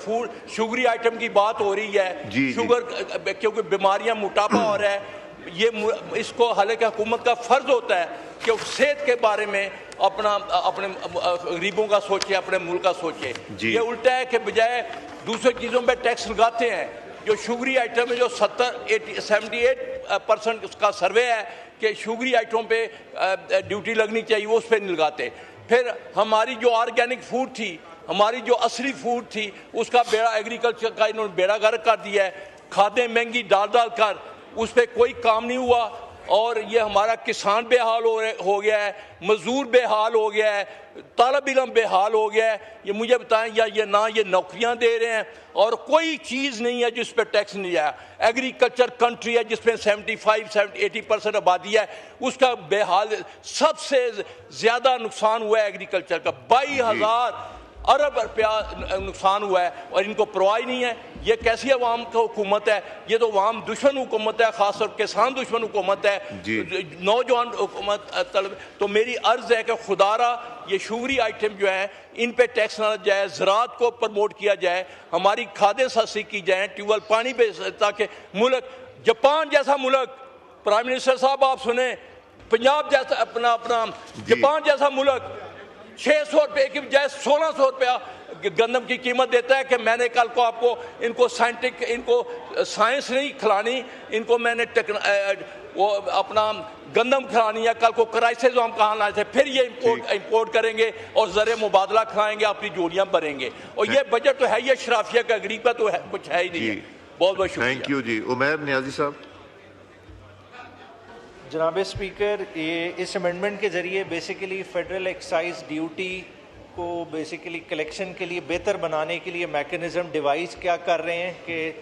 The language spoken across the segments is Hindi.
फूड शुगरी आइटम की बात हो रही है, शुगर क्योंकि बीमारियां मोटापा हो रहा है, ये इसको हालांकि हुकूमत का फर्ज होता है कि सेहत के बारे में अपने गरीबों का सोचे, अपने मुल्क का सोचे। ये उल्टा है कि बजाय दूसरी चीज़ों पे टैक्स लगाते हैं। जो शुगरी आइटम है, जो 78% उसका सर्वे है कि शुगरी आइटम पे ड्यूटी लगनी चाहिए, वो उस पर नहीं लगाते। फिर हमारी जो ऑर्गेनिक फूड थी, हमारी जो असली फूड थी, उसका बेड़ा एग्रीकल्चर का इन्होंने बेड़ा गर्क कर दिया है। खादें महंगी डाल कर उस पर कोई काम नहीं हुआ और ये हमारा किसान बेहाल हो गया है, मजदूर बेहाल हो गया है, तालब इलम बेहाल हो गया है। ये मुझे बताएं, या ये ना ये नौकरियां दे रहे हैं और कोई चीज़ नहीं है जिस पर टैक्स नहीं आया। एग्रीकल्चर कंट्री है जिसमें 75-80% आबादी है, उसका बेहाल, सबसे ज़्यादा नुकसान हुआ है एग्रीकल्चर का। 22,000 अरब रुपया नुकसान हुआ है और इनको परवाह नहीं है। ये कैसी अवाम की हुकूमत है? ये तो अवाम दुश्मन हुकूमत है, खासतौर किसान दुश्मन हुकूमत है, नौजवान हुकूमत। तो मेरी अर्ज है कि खुदारा ये शुगरी आइटम जो है इन पे टैक्स ना जाए, ज़राअत को प्रमोट किया जाए, हमारी खादें सस्ती की जाए, ट्यूबवेल पानी पे, ताकि मुल्क जापान जैसा मुल्क, प्राइम मिनिस्टर साहब आप सुने, पंजाब जैसा अपना जापान जैसा मुल्क 600 रुपये की बजाय 1600 रुपया गंदम की कीमत देता है। कि मैंने कल को आपको इनको साइंस नहीं खिलानी, इनको मैंने वो अपना गंदम खिलानी है। कल को क्राइसिस हम कहाँ लाए थे, फिर ये इंपोर्ट करेंगे और ज़र मुबादला खाएंगे, अपनी जोड़ियाँ भरेंगे। और ये बजट तो है, ये शराफिया का गरीब का तो है, कुछ है ही नहीं है। बहुत बहुत शुक्रिया। थैंक यू जी। उमैर नियाजी साहब। जनाब स्पीकर, ये इस अमेंडमेंट के ज़रिए बेसिकली फ़ेडरल एक्साइज ड्यूटी को बेसिकली कलेक्शन के लिए बेहतर बनाने के लिए मैकेनिज़्म डिवाइस क्या कर रहे हैं कि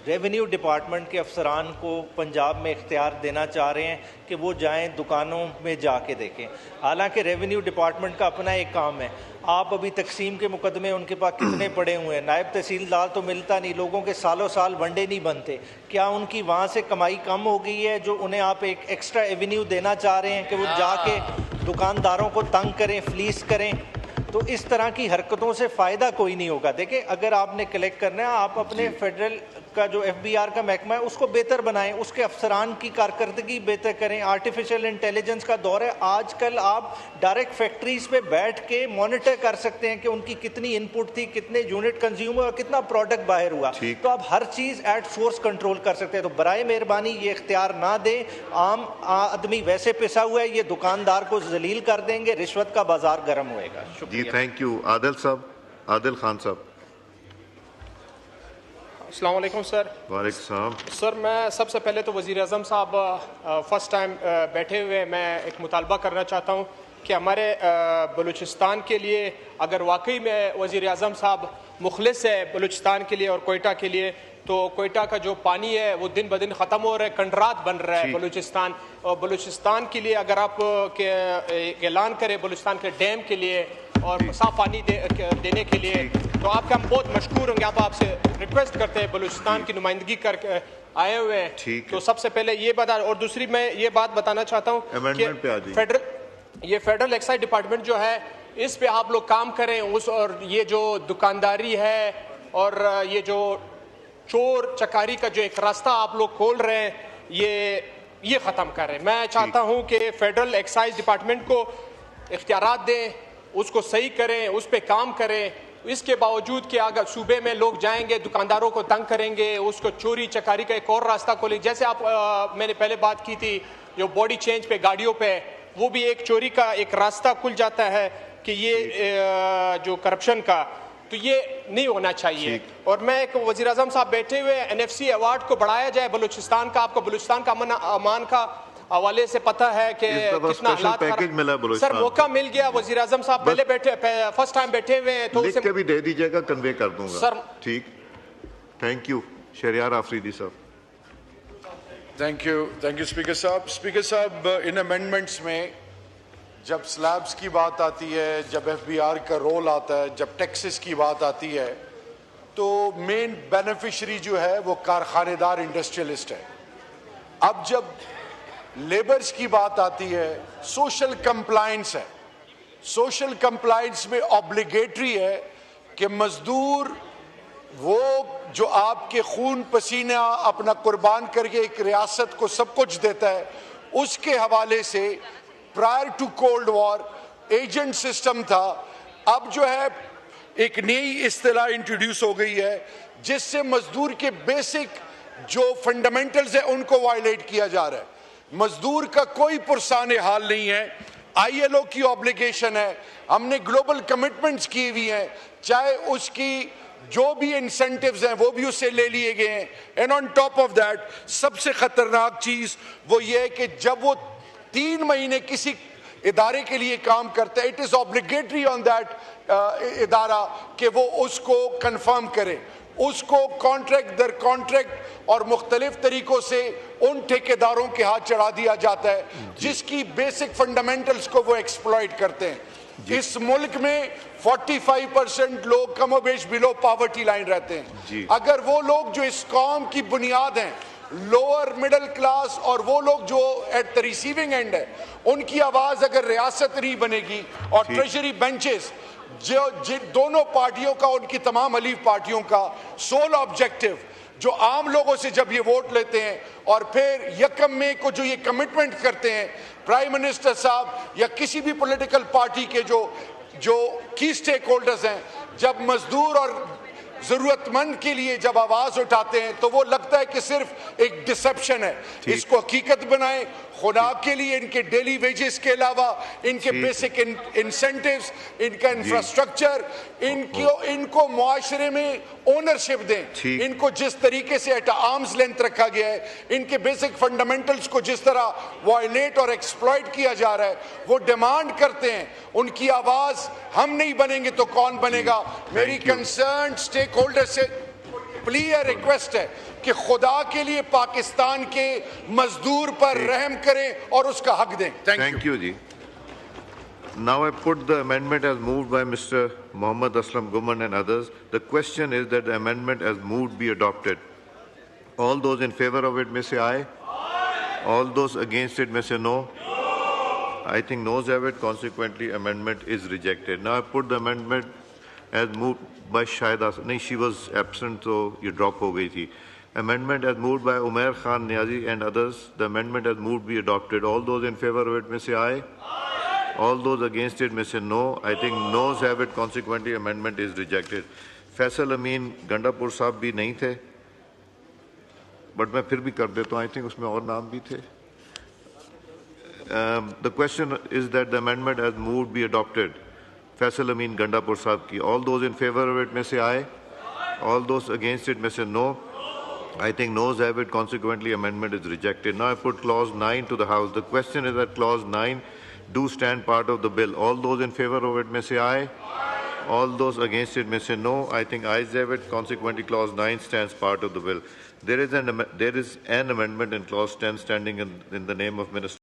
रेवेन्यू डिपार्टमेंट के अफसरान को पंजाब में इख्तियार देना चाह रहे हैं कि वो जाएं दुकानों में जाके देखें। हालांकि रेवेन्यू डिपार्टमेंट का अपना एक काम है। आप अभी तकसीम के मुकदमे उनके पास कितने पड़े हुए हैं, नायब तहसीलदार तो मिलता नहीं, लोगों के सालों साल वनडे नहीं बनते। क्या उनकी वहाँ से कमाई कम हो गई है जो उन्हें आप एक एक्स्ट्रा एवेन्यू देना चाह रहे हैं कि वो जाके दुकानदारों को तंग करें, फ्लीस करें? तो इस तरह की हरकतों से फ़ायदा कोई नहीं होगा। देखिए, अगर आपने कलेक्ट करना है, आप अपने फेडरल का जो FBR का महकमा है उसको बेहतर बनाएं, उसके अफसरान की कारकर्दगी बेहतर करें। आर्टिफिशियल इंटेलिजेंस का दौर है, आजकल आप डायरेक्ट फैक्ट्रीज पे बैठ के मॉनिटर कर सकते हैं कि उनकी कितनी इनपुट थी, कितने यूनिट कंज्यूमर और कितना प्रोडक्ट बाहर हुआ। तो आप हर चीज़ एट सोर्स कंट्रोल कर सकते हैं। तो बराए मेहरबानी ये इख्तियार ना दें। आम आदमी वैसे पिसा हुआ है, ये दुकानदार को जलील कर देंगे, रिश्वत का बाजार गर्म होएगा। जी थैंक यू। आदिल साहब, आदिल खान साहब। अस्सलाम वालेकुम सर। वालेकुम सलाम। सर, मैं सबसे पहले तो वज़ीर आज़म साहब फर्स्ट टाइम बैठे हुए, मैं एक मुतालबा करना चाहता हूँ कि हमारे बलूचिस्तान के लिए अगर वाकई में वज़ीर आज़म साहब मुखलिस है बलूचिस्तान के लिए और कोयटा के लिए, तो कोयटा का जो पानी है वो दिन ब दिन ख़त्म हो रहा है, कंडरात बन रहा है बलूचिस्तान। और बलूचिस्तान के लिए अगर आप ऐलान करें बलूचिस्तान के डैम के लिए और साफ पानी देने के लिए, तो आपके हम बहुत मशकूर होंगे। आप आपसे रिक्वेस्ट करते हैं, बलूचिस्तान की नुमाइंदगी करके आए हुए हैं, तो सबसे पहले ये बता। और दूसरी मैं ये बात बताना चाहता हूँ कि फेडरल एक्साइज डिपार्टमेंट जो है इस पे आप लोग काम करें उस, और ये जो दुकानदारी है और ये जो चोर चकारी का जो एक रास्ता आप लोग खोल रहे हैं ये ख़त्म करें। मैं चाहता हूँ कि फेडरल एक्साइज डिपार्टमेंट को इख्तियारात दें, उसको सही करें, उस पर काम करें। इसके बावजूद कि अगर सूबे में लोग जाएंगे दुकानदारों को तंग करेंगे, उसको चोरी चकारी का एक और रास्ता खोले। जैसे आप मैंने पहले बात की थी जो बॉडी चेंज पे गाड़ियों पे, वो भी एक चोरी का एक रास्ता खुल जाता है कि ये जो करप्शन का, तो ये नहीं होना चाहिए। और मैं एक वज़ीर आज़म साहब बैठे हुए NFC अवार्ड को बढ़ाया जाए बलूचिस्तान का। आपको बलूचिस्तान का अमान का हवाले से पता है कि कितना हालात खराब। सर, मौका मिल गया, वज़ीर आज़म साहब पहले बैठे, फर्स्ट टाइम बैठे हुए हैं, तो लिख के भी दे दीजिएगा, कन्वे कर दूंगा सर। ठीक, थैंक यू। शहरियार आफरीदी साहब। थैंक यू स्पीकर साहब। स्पीकर साहब, इन अमेंडमेंट्स में जब स्लैब्स की बात आती है, जब FBR का रोल आता है, जब टैक्सेस की बात आती है, तो मेन बेनिफिशरी जो है वो कारखानेदार इंडस्ट्रियलिस्ट है। अब जब लेबर्स की बात आती है, सोशल कंप्लायंस है। सोशल कंप्लायंस में ऑब्लिगेटरी है कि मजदूर जो आपके खून पसीना अपना कुर्बान करके एक रियासत को सब कुछ देता है, उसके हवाले से prior to cold war agent system था। अब जो है एक नई इस्तिलाह इंट्रोड्यूस हो गई है जिससे मजदूर के बेसिक जो फंडामेंटल्स है उनको वायलेट किया जा रहा है। मजदूर का कोई पुरसाने हाल नहीं है। ILO की ऑब्लिगेशन है, हमने ग्लोबल कमिटमेंट्स की हुई हैं, चाहे उसकी जो भी इंसेंटिव्स हैं वो भी उससे ले लिए गए हैं। And on top of that सबसे खतरनाक चीज वो ये है कि जब वो 3 महीने किसी इदारे के लिए काम करता है, it is obligatory on that इदारा कि वो उसको कंफर्म करे, उसको कॉन्ट्रैक्ट दर कॉन्ट्रैक्ट और मुख्तलिफ तरीकों से उन ठेकेदारों के हाथ चढ़ा दिया जाता है जिसकी बेसिक फंडामेंटल्स को वो एक्सप्लॉइट करते हैं। इस मुल्क में 45% लोग कमोबेश बिलो पॉवर्टी लाइन रहते हैं। अगर वो लोग जो इस कौम की बुनियाद हैं, लोअर मिडिल क्लास, और वो लोग जो एट द रिसीविंग एंड है, उनकी आवाज अगर रियासत नहीं बनेगी और ट्रेजरी बेंचेस जो दोनों पार्टियों का, उनकी तमाम हलीफ पार्टियों का सोल ऑब्जेक्टिव जो आम लोगों से जब ये वोट लेते हैं और फिर यकम मई को जो ये कमिटमेंट करते हैं प्राइम मिनिस्टर साहब या किसी भी पॉलिटिकल पार्टी के जो की स्टेक होल्डर्स हैं, जब मजदूर और जरूरतमंद के लिए जब आवाज उठाते हैं तो वो लगता है कि सिर्फ एक डिसेप्शन है। इसको हकीकत बनाएं। खुदा के लिए इनके डेली वेजेस के अलावा इनके बेसिक इंसेंटिव्स, इनका इंफ्रास्ट्रक्चर, इनको मुआशरे में ओनरशिप दें। इनको जिस तरीके से एट आर्म्स लेंथ रखा गया है, इनके बेसिक फंडामेंटल्स को जिस तरह वायलेट और एक्सप्लॉइट किया जा रहा है, वो डिमांड करते हैं। उनकी आवाज हम नहीं बनेंगे तो कौन बनेगा। मेरी कंसर्न स्टेक होल्डर से क्लियर रिक्वेस्ट है कि खुदा के लिए पाकिस्तान के मजदूर पर रहम करें और उसका हक दें। Thank you, ji. Now I put the amendment as moved by Mr. Mohammad Aslam Guman and others. The question is that the amendment as moved be adopted. All those in favor of it may say aye. All those against it may say no. I think noes have it. Consequently, amendment is rejected. Now I put the amendment as moved by Shahida. No, she was absent, so you drop ho gayi thi. Amendment as moved by Umair Khan Niazi and others. The amendment as moved be adopted. All those in favor of it may say aye. All those against it may say no. I think noes have it. Consequently, amendment is rejected. Faisal Amin Gandapur साहब भी नहीं थे, but मैं फिर भी कर देता हूँ. I think उसमें और नाम भी थे. The question is that the amendment as moved be adopted. Faisal Amin Gandapur साहब की. All those in favor of it may say aye. All those against it may say no. I think noes have it. Consequently, amendment is rejected. Now I put clause 9 to the House. The question is that clause 9 do stand part of the bill. All those in favor of it may say aye. All those against it may say no. I think ayes have it. Consequently, clause 9 stands part of the bill. There is an amendment in clause 10 standing in the name of Minister